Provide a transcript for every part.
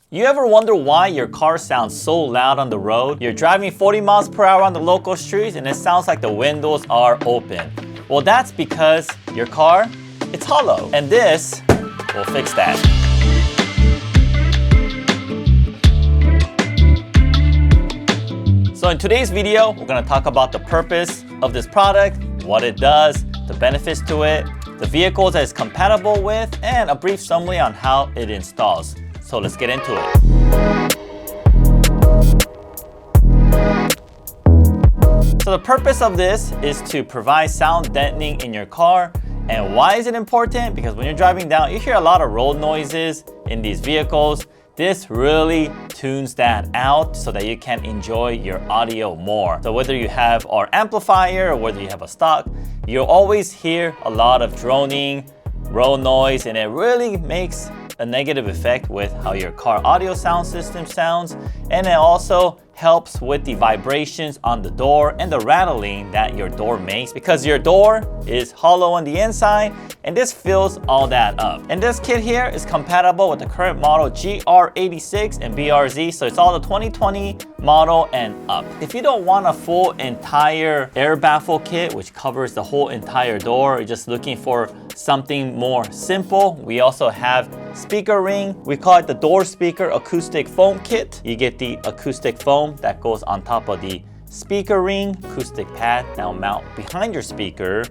You ever wonder why your car sounds so loud on the road? You're driving 40 miles per hour on the local streets and it sounds like the windows are open. Well, that's because your car, it's hollow. And this will fix that. So in today's video, we're gonna talk about the purpose of this product, what it does, the benefits to it, the vehicles that it's compatible with, and a brief summary on how it installs. So let's get into it. So the purpose of this is to provide sound deadening in your car. And why is it important? Because when you're driving down, you hear a lot of road noises in these vehicles. This really tunes that out so that you can enjoy your audio more. So whether you have our amplifier or whether you have a stock, you'll always hear a lot of droning, road noise, and it really makes a negative effect with how your car audio sound system sounds. And it also helps with the vibrations on the door and the rattling that your door makes because your door is hollow on the inside and this fills all that up. And this kit here is compatible with the current model GR86 and BRZ, so it's all the 2020 model and up. If you don't want a full entire Air Baffle Kit which covers the whole entire door, you're just looking for something more simple, we also have speaker ring. We call it the door speaker acoustic foam kit. You get the acoustic foam that goes on top of the speaker ring, acoustic pad that will mount behind your speaker.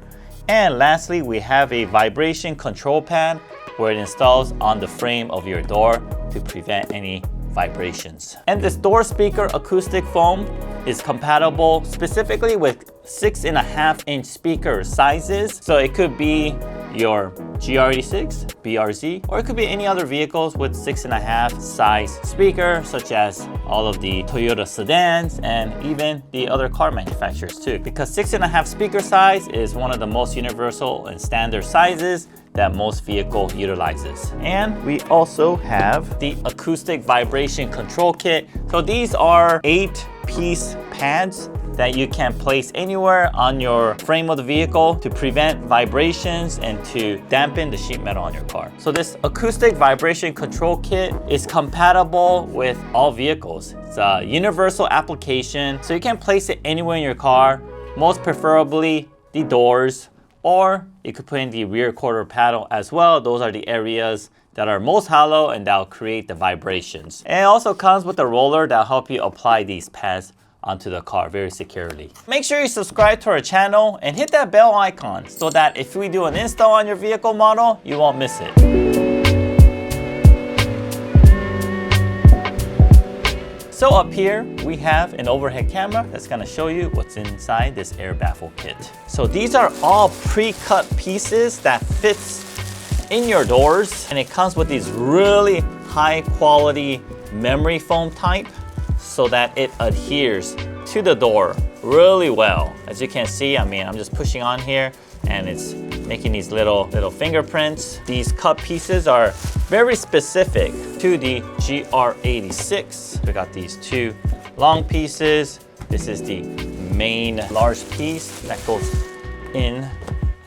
And lastly, we have a vibration control pad where it installs on the frame of your door to prevent any vibrations. And this door speaker acoustic foam is compatible specifically with 6.5-inch speaker sizes. So it could be your GR86, BRZ, or it could be any other vehicles with 6.5 size speaker, such as all of the Toyota sedans and even the other car manufacturers too. Because 6.5 speaker size is one of the most universal and standard sizes that most vehicle utilizes. And we also have the acoustic vibration control kit. So these are 8-piece pads that you can place anywhere on your frame of the vehicle to prevent vibrations and to dampen the sheet metal on your car. So this acoustic vibration control kit is compatible with all vehicles. It's a universal application, so you can place it anywhere in your car, most preferably the doors, or you could put in the rear quarter panel as well. Those are the areas that are most hollow and that'll create the vibrations. And it also comes with a roller that'll help you apply these pads onto the car very securely. Make sure you subscribe to our channel and hit that bell icon so that if we do an install on your vehicle model, you won't miss it. So up here, we have an overhead camera that's gonna show you what's inside this Air Baffle Kit. So these are all pre-cut pieces that fits in your doors, and it comes with these really high quality memory foam type so that it adheres to the door really well. As you can see, I'm just pushing on here and it's making these little fingerprints. These cut pieces are very specific to the GR86. We got these two long pieces. This is the main large piece that goes in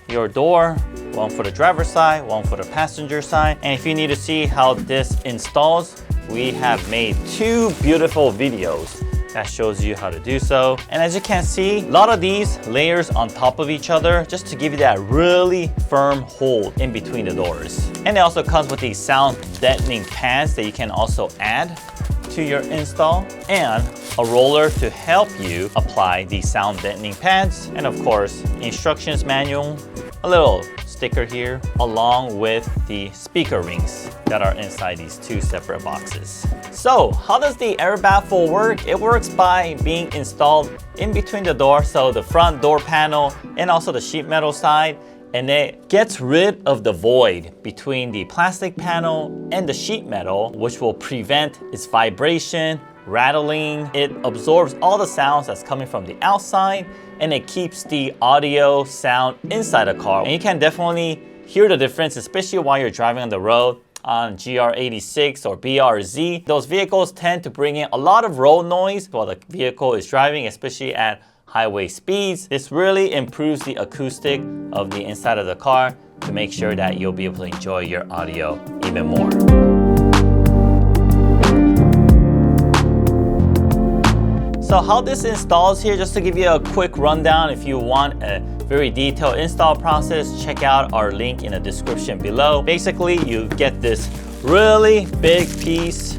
your door. One for the driver's side, one for the passenger side. And if you need to see how this installs, we have made 2 beautiful videos that shows you how to do so. And as you can see, a lot of these layers on top of each other just to give you that really firm hold in between the doors. And it also comes with these sound deadening pads that you can also add to your install, and a roller to help you apply these sound deadening pads, and of course, instructions manual, a little sticker here, along with the speaker rings that are inside these 2 separate boxes. So how does the Air Baffle work? It works by being installed in between the door, so the front door panel and also the sheet metal side, and it gets rid of the void between the plastic panel and the sheet metal, which will prevent its vibration, rattling. It absorbs all the sounds that's coming from the outside, and it keeps the audio sound inside the car. And you can definitely hear the difference, especially while you're driving on the road on GR86 or BRZ. Those vehicles tend to bring in a lot of road noise while the vehicle is driving, especially at highway speeds. This really improves the acoustic of the inside of the car to make sure that you'll be able to enjoy your audio even more. So how this installs here, just to give you a quick rundown, if you want a very detailed install process, check out our link in the description below. Basically, you get this really big piece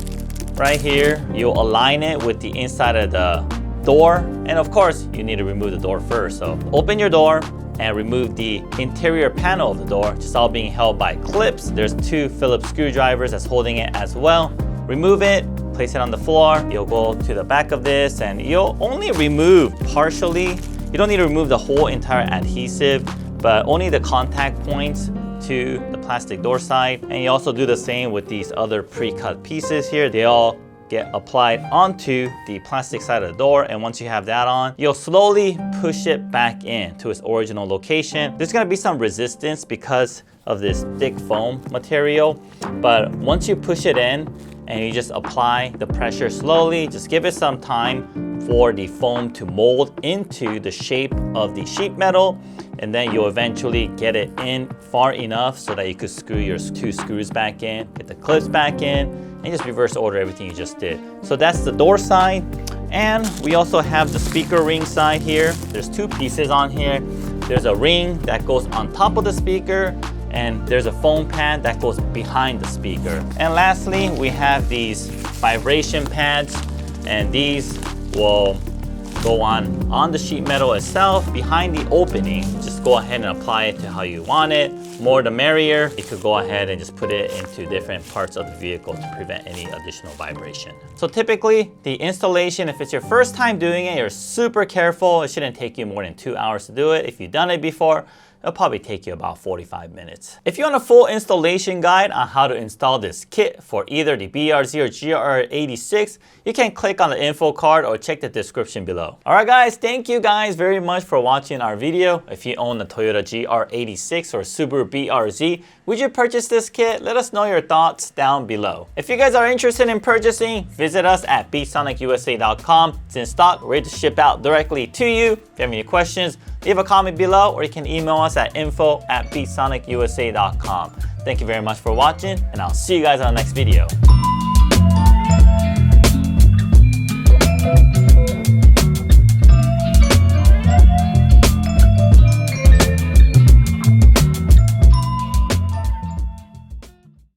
right here. You'll align it with the inside of the door. And of course, you need to remove the door first. So open your door and remove the interior panel of the door, just all being held by clips. There's 2 Phillips screwdrivers that's holding it as well. Remove it, place it on the floor. You'll go to the back of this and you'll only remove partially. You don't need to remove the whole entire adhesive, but only the contact points to the plastic door side. And you also do the same with these other pre-cut pieces here. They all get applied onto the plastic side of the door, and once you have that on, you'll slowly push it back in to its original location. There's gonna be some resistance because of this thick foam material, but once you push it in and you just apply the pressure slowly, just give it some time for the foam to mold into the shape of the sheet metal, and then you'll eventually get it in far enough so that you could screw your 2 screws back in, get the clips back in, and just reverse order everything you just did. So that's the door side. And we also have the speaker ring side here. There's 2 pieces on here. There's a ring that goes on top of the speaker, and there's a foam pad that goes behind the speaker. And lastly, we have these vibration pads, and these will go on the sheet metal itself behind the opening. Just go ahead and apply it to how you want it. More the merrier. You could go ahead and just put it into different parts of the vehicle to prevent any additional vibration. So typically the installation, if it's your first time doing it, you're super careful. It shouldn't take you more than 2 hours to do it. If you've done it before, it'll probably take you about 45 minutes. If you want a full installation guide on how to install this kit for either the BRZ or GR86, you can click on the info card or check the description below. All right guys, thank you guys very much for watching our video. If you own the Toyota GR86 or Subaru BRZ, would you purchase this kit? Let us know your thoughts down below. If you guys are interested in purchasing, visit us at beatsonicusa.com. It's in stock, ready to ship out directly to you. If you have any questions, leave a comment below, or you can email us at info@beatsonicusa.com. Thank you very much for watching, and I'll see you guys on the next video.